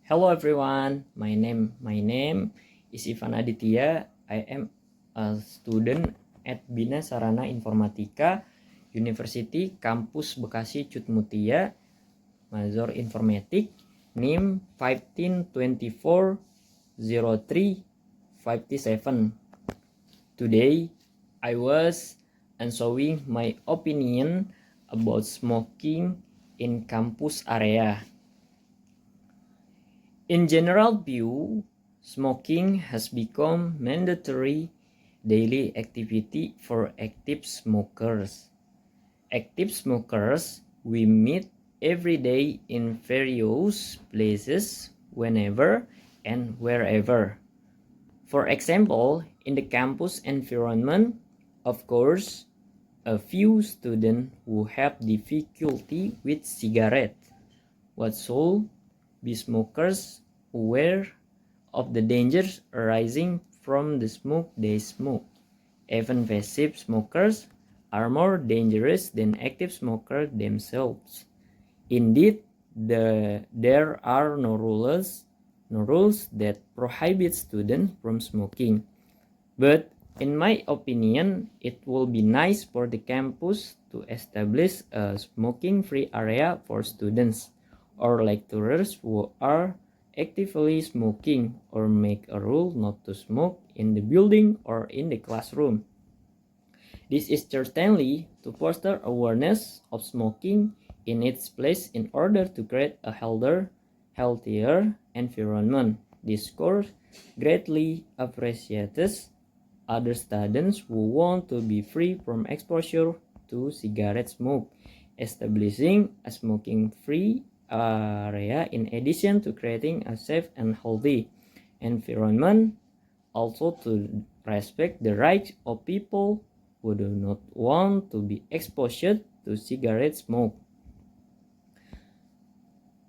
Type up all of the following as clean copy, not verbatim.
Hello everyone, my name is Ivan Aditya. I am a student at Bina Sarana Informatika University Kampus Bekasi Cut Mutia, Major Informatik, NIM 15240357. Today, I was showing my opinion about smoking in campus area. In general view, smoking has become mandatory daily activity for active smokers. Active smokers we meet every day in various places, whenever and wherever. For example, in the campus environment, of course, a few students who have difficulty with cigarettes. What should be smokers aware of the dangers arising from the smoke they smoke. Even passive smokers are more dangerous than active smokers themselves. Indeed, there are no rules that prohibit students from smoking. But in my opinion, it will be nice for the campus to establish a smoking-free area for students or lecturers who are actively smoking, or make a rule not to smoke in the building or in the classroom. This is certainly to foster awareness of smoking in its place in order to create a healthier environment. This course greatly appreciates other students who want to be free from exposure to cigarette smoke, establishing a smoking-free area in addition to creating a safe and healthy environment, also to respect the rights of people who do not want to be exposed to cigarette smoke.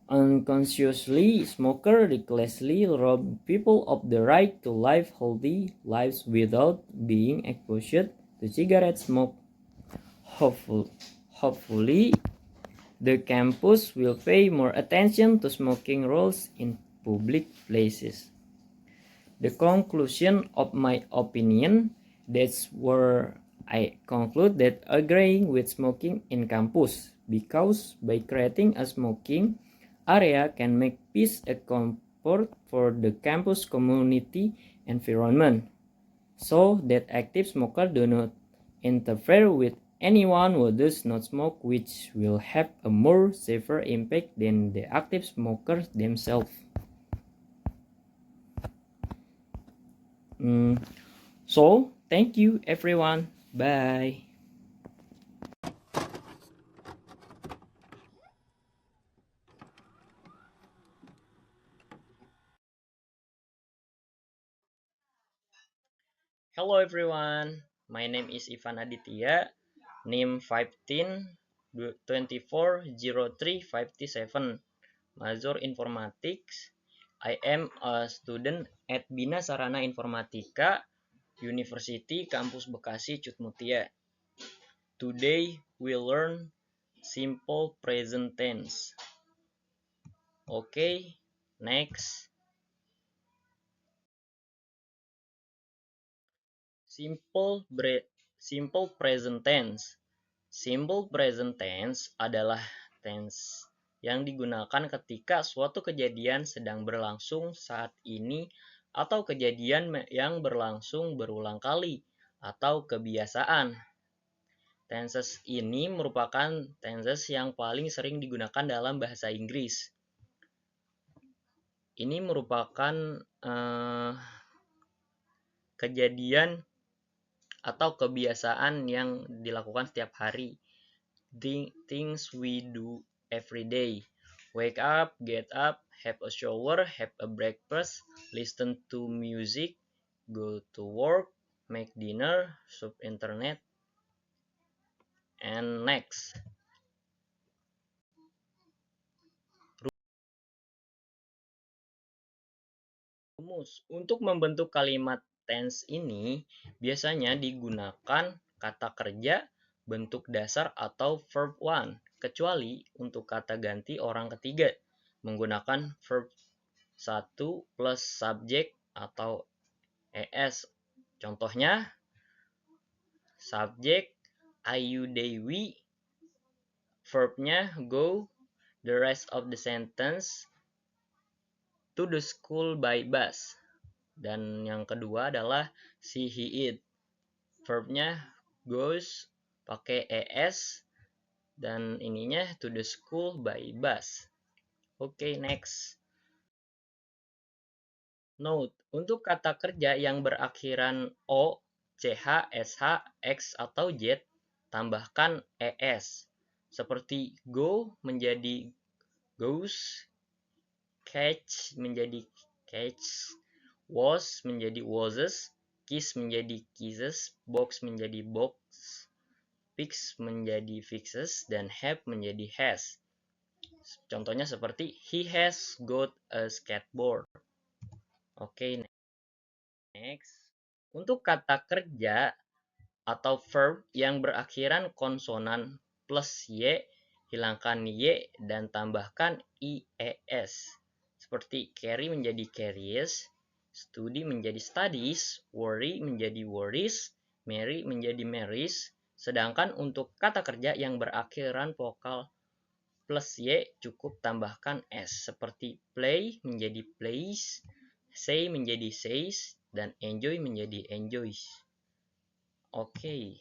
Unconsciously, smokers recklessly rob people of the right to live healthy lives without being exposed to cigarette smoke. Hopefully, the campus will pay more attention to smoking rules in public places. The conclusion of my opinion, that's where I conclude that agreeing with smoking in campus, because by creating a smoking area can make peace a comfort for the campus community environment, so that active smokers do not interfere with anyone who does not smoke, which will have a more safer impact than the active smokers themselves. So, thank you everyone. Bye. Hello everyone. My name is Ivan Aditya. NIM 15240357. Major Informatics. I am a student at Bina Sarana Informatika University Kampus Bekasi Cut Mutia. Today we learn simple present tense. Okay, next. Simple present tense. Simple present tense adalah tense yang digunakan ketika suatu kejadian sedang berlangsung saat ini atau kejadian yang berlangsung berulang kali atau kebiasaan. Tenses ini merupakan tenses yang paling sering digunakan dalam bahasa Inggris. Ini merupakan kejadian atau kebiasaan yang dilakukan setiap hari. Things we do every day. Wake up, get up, have a shower, have a breakfast, listen to music, go to work, make dinner, surf internet, and next. Rumus. Untuk membentuk kalimat tense ini biasanya digunakan kata kerja, bentuk dasar atau verb one, kecuali untuk kata ganti orang ketiga menggunakan verb 1 plus subjek atau es. Contohnya, subjek ayu, they, we, verbnya go, the rest of the sentence to the school by bus. Dan yang kedua adalah she, he, it. Verbnya goes pakai es dan ininya to the school by bus. Oke, next. Note, untuk kata kerja yang berakhiran o, ch, sh, x atau z, tambahkan es. Seperti go menjadi goes, catch menjadi catch, was menjadi woses, kiss menjadi kisses, box menjadi box, fix menjadi fixes, dan have menjadi has. Contohnya seperti he has got a skateboard. Oke, next. Untuk kata kerja atau verb yang berakhiran konsonan plus y, hilangkan y dan tambahkan ies. Seperti carry menjadi carries, study menjadi studies, worry menjadi worries, marry menjadi marries. Sedangkan untuk kata kerja yang berakhiran vokal plus y cukup tambahkan s. Seperti play menjadi plays, say menjadi says, dan enjoy menjadi enjoys. Oke.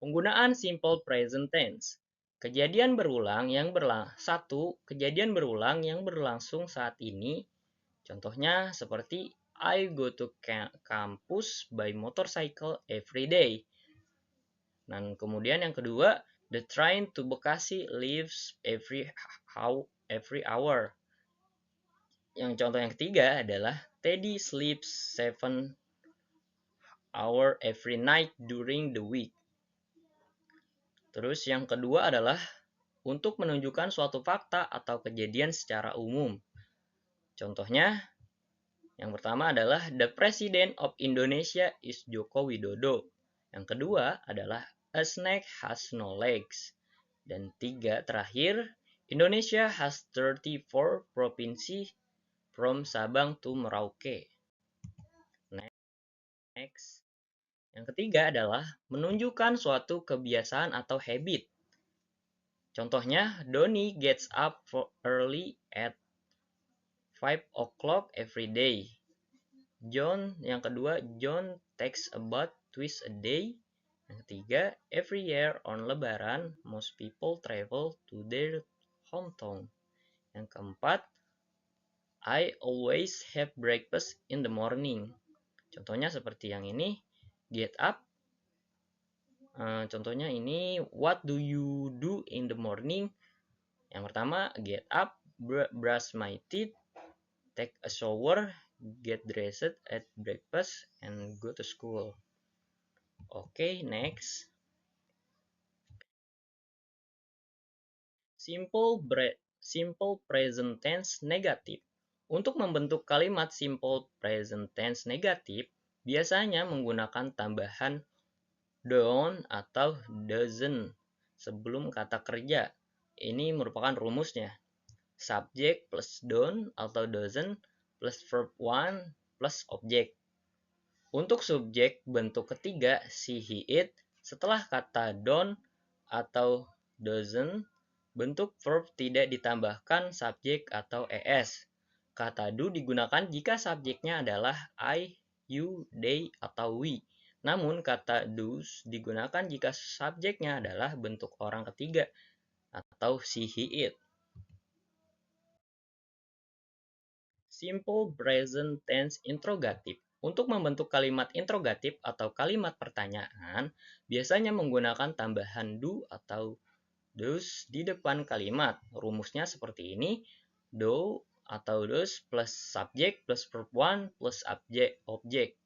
Penggunaan simple present tense. Kejadian berulang yang kejadian berulang yang berlangsung saat ini. Contohnya seperti I go to campus by motorcycle every day. Dan kemudian yang kedua, the train to Bekasi leaves every hour. Yang contoh yang ketiga adalah Teddy sleeps 7 hours every night during the week. Terus yang kedua adalah untuk menunjukkan suatu fakta atau kejadian secara umum. Contohnya, yang pertama adalah the President of Indonesia is Joko Widodo. Yang kedua adalah a snake has no legs. Dan tiga terakhir, Indonesia has 34 provinsi from Sabang to Merauke. Next. Yang ketiga adalah menunjukkan suatu kebiasaan atau habit. Contohnya, Donny gets up early at 5 o'clock every day. Yang kedua, John takes a bath twice a day. Yang ketiga, every year on Lebaran, most people travel to their hometown. Yang keempat, I always have breakfast in the morning. Contohnya seperti yang ini, get up. Contohnya ini, what do you do in the morning? Yang pertama, get up, brush my teeth, take a shower, get dressed, at breakfast, and go to school. Oke, next. Simple present tense negatif. Untuk membentuk kalimat simple present tense negatif, biasanya menggunakan tambahan don't atau doesn't sebelum kata kerja. Ini merupakan rumusnya. Subject plus don't atau doesn't plus verb one plus object. Untuk subjek bentuk ketiga, she, he, it, setelah kata don't atau doesn't, bentuk verb tidak ditambahkan subjek atau es. Kata do digunakan jika subjeknya adalah I, you, they, atau we. Namun kata does digunakan jika subjeknya adalah bentuk orang ketiga atau she, he, it. Simple present tense interrogative. Untuk membentuk kalimat interrogatif atau kalimat pertanyaan, biasanya menggunakan tambahan do atau does di depan kalimat. Rumusnya seperti ini, do atau does plus subject plus verb one plus object.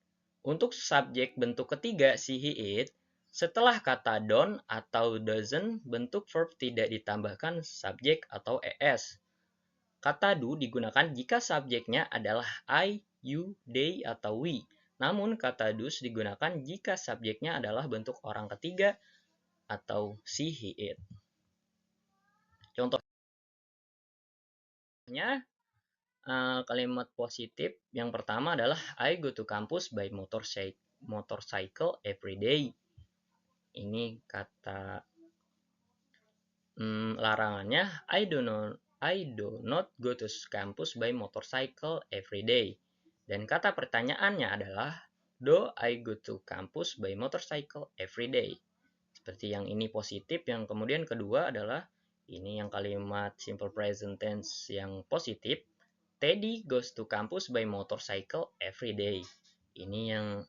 Untuk subjek bentuk ketiga, she, he, it, setelah kata don't atau doesn't, bentuk verb tidak ditambahkan subjek atau es. Kata do digunakan jika subjeknya adalah I, you, they, atau we. Namun kata does digunakan jika subjeknya adalah bentuk orang ketiga atau she, he, it. Contoh Kalimat positif yang pertama adalah I go to campus by motorcycle every day. Ini kata larangannya I do not go to campus by motorcycle every day. Dan kata pertanyaannya adalah do I go to campus by motorcycle every day. Seperti yang ini positif, yang kemudian kedua adalah ini yang kalimat simple present tense yang positif. Teddy goes to campus by motorcycle every day. Ini yang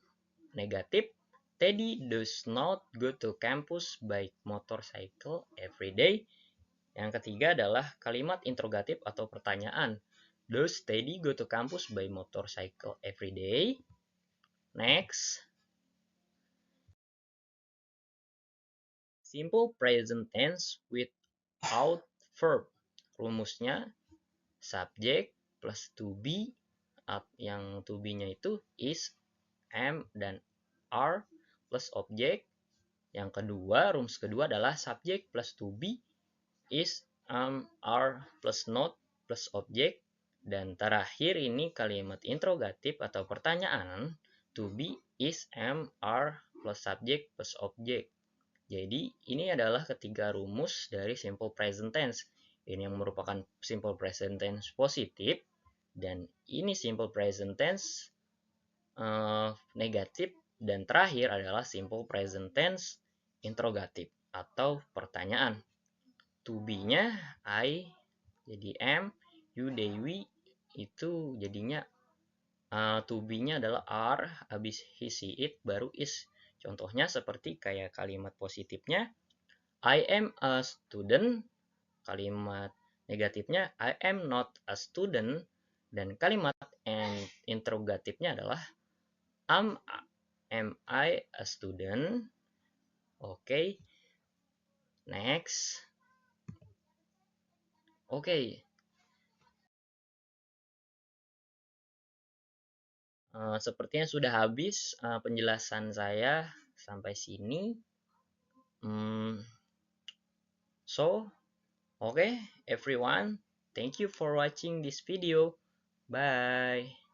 negatif. Teddy does not go to campus by motorcycle every day. Yang ketiga adalah kalimat interrogatif atau pertanyaan. Does Teddy go to campus by motorcycle every day? Next. Simple present tense without verb. Rumusnya subject plus to be, yang to be-nya itu is, am, dan are plus object. Yang kedua, rumus kedua adalah subject plus to be is, am, are plus not plus object. Dan terakhir ini kalimat interrogatif atau pertanyaan, to be is, am, are plus subject plus object. Jadi ini adalah ketiga rumus dari simple present tense. Ini yang merupakan simple present tense positif, dan ini simple present tense negatif, dan terakhir adalah simple present tense interrogatif atau pertanyaan. To be-nya I jadi am, you, they, we itu jadinya to be-nya adalah are, habis he, she, it, baru is. Contohnya seperti kayak kalimat positifnya I am a student, kalimat negatifnya I am not a student, dan kalimat interrogatifnya adalah am I a student? Oke. Next. Oke. Sepertinya sudah habis penjelasan saya sampai sini. So, okay, everyone, thank you for watching this video. Bye.